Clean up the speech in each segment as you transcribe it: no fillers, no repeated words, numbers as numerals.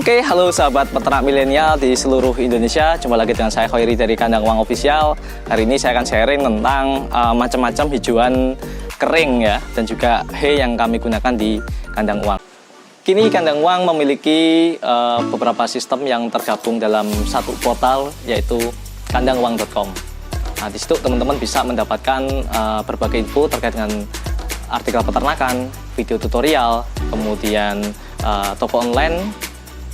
Oke, halo sahabat peternak milenial di seluruh Indonesia. Jumpa lagi dengan saya Khoiri dari Kandang Uang Official. Hari ini saya akan sharing tentang macam-macam hijauan kering ya, dan juga hay yang kami gunakan di Kandang Uang. Kini Kandang Uang memiliki beberapa sistem yang tergabung dalam satu portal, yaitu kandanguang.com. Nah, di situ teman-teman bisa mendapatkan berbagai info terkait dengan artikel peternakan, video tutorial, kemudian toko online,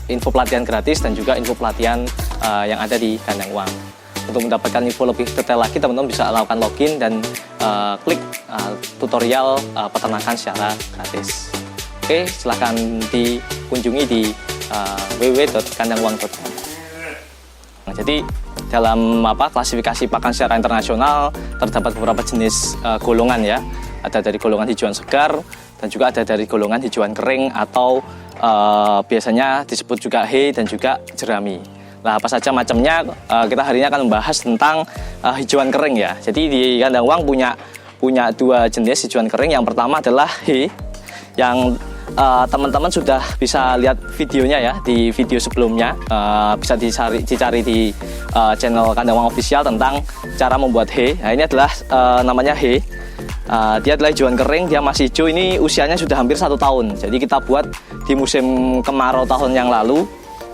info pelatihan gratis, dan juga info pelatihan yang ada di Kandang Uang. Untuk mendapatkan info lebih detail lagi, teman-teman bisa lakukan login dan klik tutorial peternakan secara gratis. Oke, silahkan dikunjungi di www.kandanguang.com. Nah, jadi dalam klasifikasi pakan secara internasional terdapat beberapa jenis golongan ya. Ada dari golongan hijauan segar, dan juga ada dari golongan hijauan kering atau biasanya disebut juga hay dan juga jerami. Nah, apa saja macamnya, kita hari ini akan membahas tentang hijauan kering ya. Jadi di Kandang Uang punya dua jenis hijauan kering. Yang pertama adalah hay, yang teman-teman sudah bisa lihat videonya ya di video sebelumnya. Bisa dicari di channel Kandang Uang Official tentang cara membuat hay. Nah, ini adalah namanya hay. Dia adalah hijauan kering, dia masih hijau, ini usianya sudah hampir 1 tahun. Jadi kita buat di musim kemarau tahun yang lalu.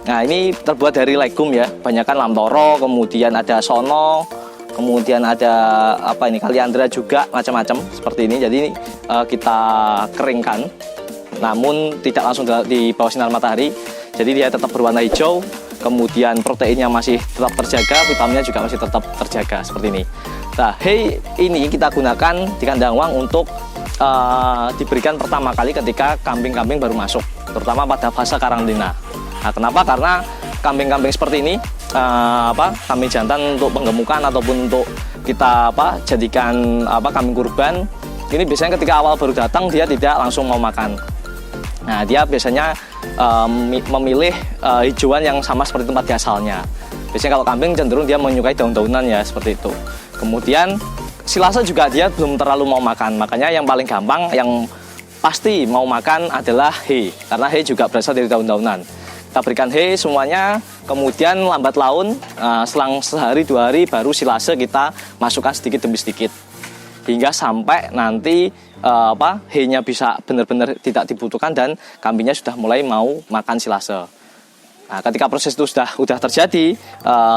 Nah, ini terbuat dari legum ya, banyakkan lamtoro, kemudian ada sono, kemudian ada kaliandra juga, macam-macam seperti ini. Jadi kita keringkan, namun tidak langsung di bawah sinar matahari. Jadi dia tetap berwarna hijau, kemudian proteinnya masih tetap terjaga, vitaminnya juga masih tetap terjaga seperti ini. Nah, hay ini kita gunakan di Kandang Uang untuk diberikan pertama kali ketika kambing-kambing baru masuk, terutama pada fase karantina. Nah, kenapa? Karena kambing-kambing seperti ini, kambing jantan untuk penggemukan ataupun untuk kita jadikan kambing kurban, ini biasanya ketika awal baru datang dia tidak langsung mau makan. Nah, dia biasanya memilih hijauan yang sama seperti tempat asalnya. Biasanya kalau kambing cenderung dia menyukai daun-daunan ya, seperti itu. Kemudian silase juga dia belum terlalu mau makan, makanya yang paling gampang, yang pasti mau makan adalah hay, karena hay juga berasal dari daun-daunan. Kita berikan hay semuanya, kemudian lambat laun, selang sehari 2 hari baru silase kita masukkan sedikit demi sedikit, hingga sampai nanti hay-nya bisa benar-benar tidak dibutuhkan dan kambingnya sudah mulai mau makan silase. Nah, ketika proses itu sudah terjadi,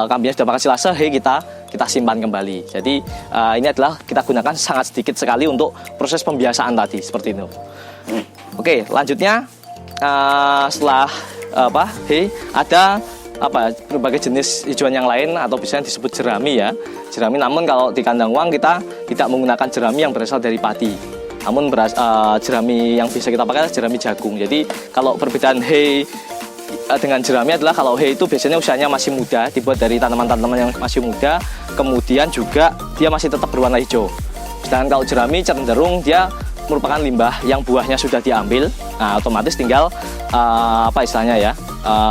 kambingnya sudah makan silase, hay kita simpan kembali. Jadi ini adalah kita gunakan sangat sedikit sekali untuk proses pembiasaan tadi, seperti itu. Oke, lanjutnya setelah hay, ada berbagai jenis hijauan yang lain atau biasanya disebut jerami ya. Jerami, namun kalau di Kandang Uang kita tidak menggunakan jerami yang berasal dari padi. Namun jerami yang bisa kita pakai adalah jerami jagung. Jadi kalau perbedaan hay dengan jerami adalah kalau hay itu biasanya usianya masih muda, dibuat dari tanaman-tanaman yang masih muda, kemudian juga dia masih tetap berwarna hijau. Sedangkan kalau jerami cenderung dia merupakan limbah yang buahnya sudah diambil. Nah, otomatis tinggal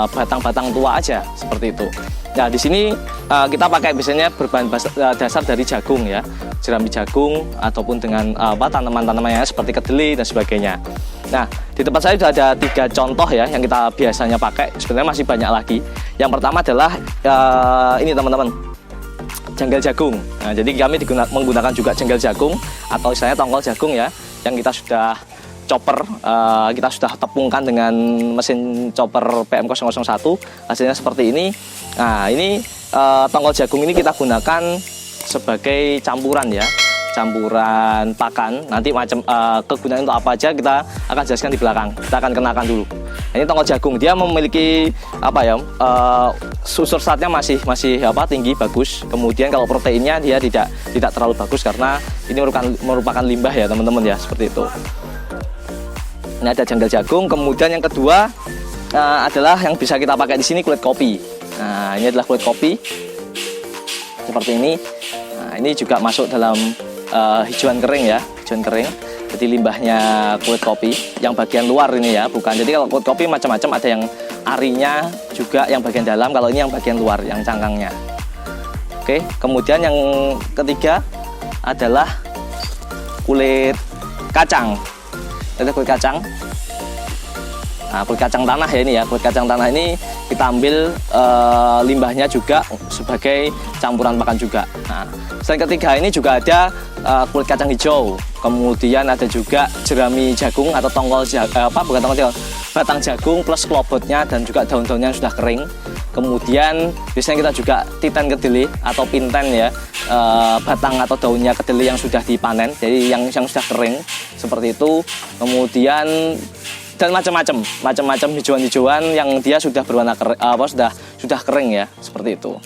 batang-batang tua aja, seperti itu. Nah, di sini kita pakai biasanya berbahan dasar dari jagung ya, jerami jagung ataupun dengan tanaman-tanaman yang seperti kedelai dan sebagainya. Nah, di tempat saya sudah ada 3 contoh ya yang kita biasanya pakai. Sebenarnya masih banyak lagi. Yang pertama adalah ini teman-teman, jenggal jagung. Nah, jadi kami menggunakan juga jenggal jagung atau istilahnya tongkol jagung ya, yang kita sudah chopper, kita sudah tepungkan dengan mesin chopper PM001. Hasilnya seperti ini. Nah, ini tongkol jagung ini kita gunakan sebagai campuran ya. campuran pakan. Nanti macam kegunaan untuk apa aja kita akan jelaskan di belakang. Kita akan kenakan dulu. Ini tongkol jagung, dia memiliki apa ya? Unsur seratnya masih tinggi, bagus. Kemudian kalau proteinnya dia tidak terlalu bagus karena ini merupakan limbah ya teman-teman ya, seperti itu. Ini ada janggal jagung. Kemudian yang kedua adalah yang bisa kita pakai di sini, kulit kopi. Nah, ini adalah kulit kopi seperti ini. Nah, ini juga masuk dalam hijauan kering ya, hijauan kering. Jadi limbahnya kulit kopi yang bagian luar ini ya, bukan. Jadi kalau kulit kopi macam-macam, ada yang arinya juga yang bagian dalam. Kalau ini yang bagian luar, yang cangkangnya. Oke, kemudian yang ketiga adalah kulit kacang. Ada kulit kacang. Nah, kulit kacang tanah ya ini ya. Kulit kacang tanah ini kita ambil limbahnya juga sebagai campuran pakan juga. Nah, selain ketiga ini juga ada kulit kacang hijau. Kemudian ada juga jerami jagung atau batang jagung plus klobotnya dan juga daun-daunnya yang sudah kering. Kemudian biasanya kita juga titan kedelai atau pinten ya, batang atau daunnya kedelai yang sudah dipanen, jadi yang sudah kering seperti itu. Kemudian dan macam-macam hijauan-hijauan yang dia sudah berwarna sudah kering ya, seperti itu.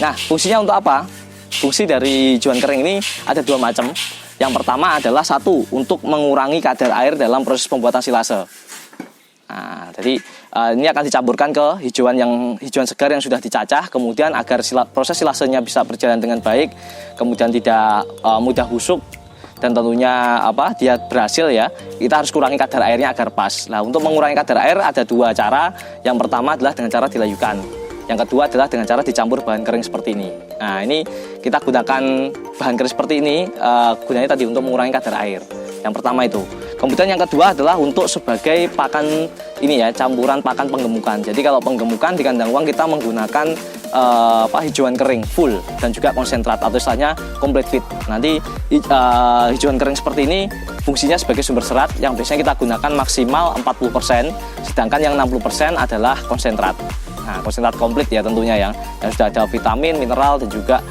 Nah, fungsinya untuk apa? Fungsi dari hijauan kering ini ada dua macam. Yang pertama adalah satu, untuk mengurangi kadar air dalam proses pembuatan silase. Nah, jadi ini akan dicampurkan ke hijauan segar yang sudah dicacah, kemudian agar proses silasenya bisa berjalan dengan baik, kemudian tidak mudah busuk, dan tentunya dia berhasil ya, kita harus kurangi kadar airnya agar pas. Nah, untuk mengurangi kadar air ada dua cara. Yang pertama adalah dengan cara dilayukan. Yang kedua adalah dengan cara dicampur bahan kering seperti ini. Nah, ini kita gunakan bahan kering seperti ini, gunanya tadi untuk mengurangi kadar air. Yang pertama itu. Kemudian yang kedua adalah untuk sebagai pakan ini ya, campuran pakan penggemukan. Jadi kalau penggemukan di kandang uang kita menggunakan hijauan kering full dan juga konsentrat atau istilahnya complete feed. Nanti hijauan kering seperti ini fungsinya sebagai sumber serat yang biasanya kita gunakan maksimal 40%, sedangkan yang 60% adalah konsentrat. Nah, konsentrat komplit ya tentunya yang sudah ada vitamin, mineral dan juga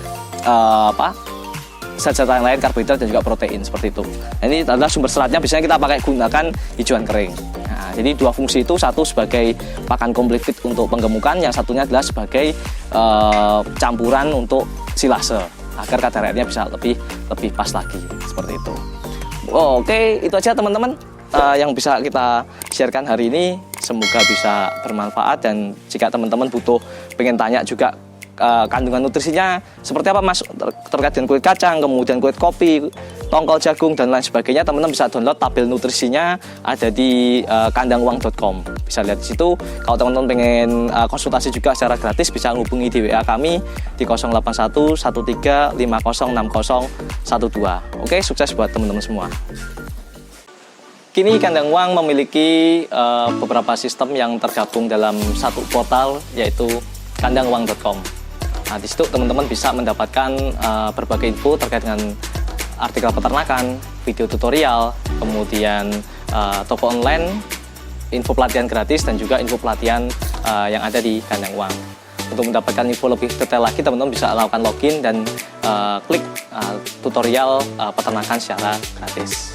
zat-zat yang lain, karbohidrat dan juga protein seperti itu. Nah, ini adalah sumber seratnya biasanya kita gunakan hijauan kering. Nah, jadi dua fungsi itu, satu sebagai pakan complete feed untuk penggemukan, yang satunya adalah sebagai campuran untuk silase agar kadar airnya bisa lebih pas lagi seperti itu. Oke, itu aja teman-teman yang bisa kita sharekan hari ini. Semoga bisa bermanfaat, dan jika teman-teman pengen tanya juga kandungan nutrisinya seperti apa Mas terkait dengan kulit kacang, kemudian kulit kopi, tongkol jagung dan lain sebagainya, teman-teman bisa download tabel nutrisinya ada di kandanguang.com. Bisa lihat di situ. Kalau teman-teman pengen konsultasi juga secara gratis, bisa hubungi di WA kami di 081 13 50 60 12. Oke, sukses buat teman-teman semua. Kini Kandang Uang memiliki beberapa sistem yang tergabung dalam satu portal, yaitu kandanguang.com. Nah, di situ teman-teman bisa mendapatkan berbagai info terkait dengan artikel peternakan, video tutorial, kemudian toko online, info pelatihan gratis, dan juga info pelatihan yang ada di Kandang Uang. Untuk mendapatkan info lebih detail lagi, teman-teman bisa lakukan login dan klik tutorial peternakan secara gratis.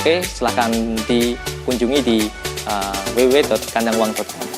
Oke, silahkan dikunjungi di www.kandanguang.com.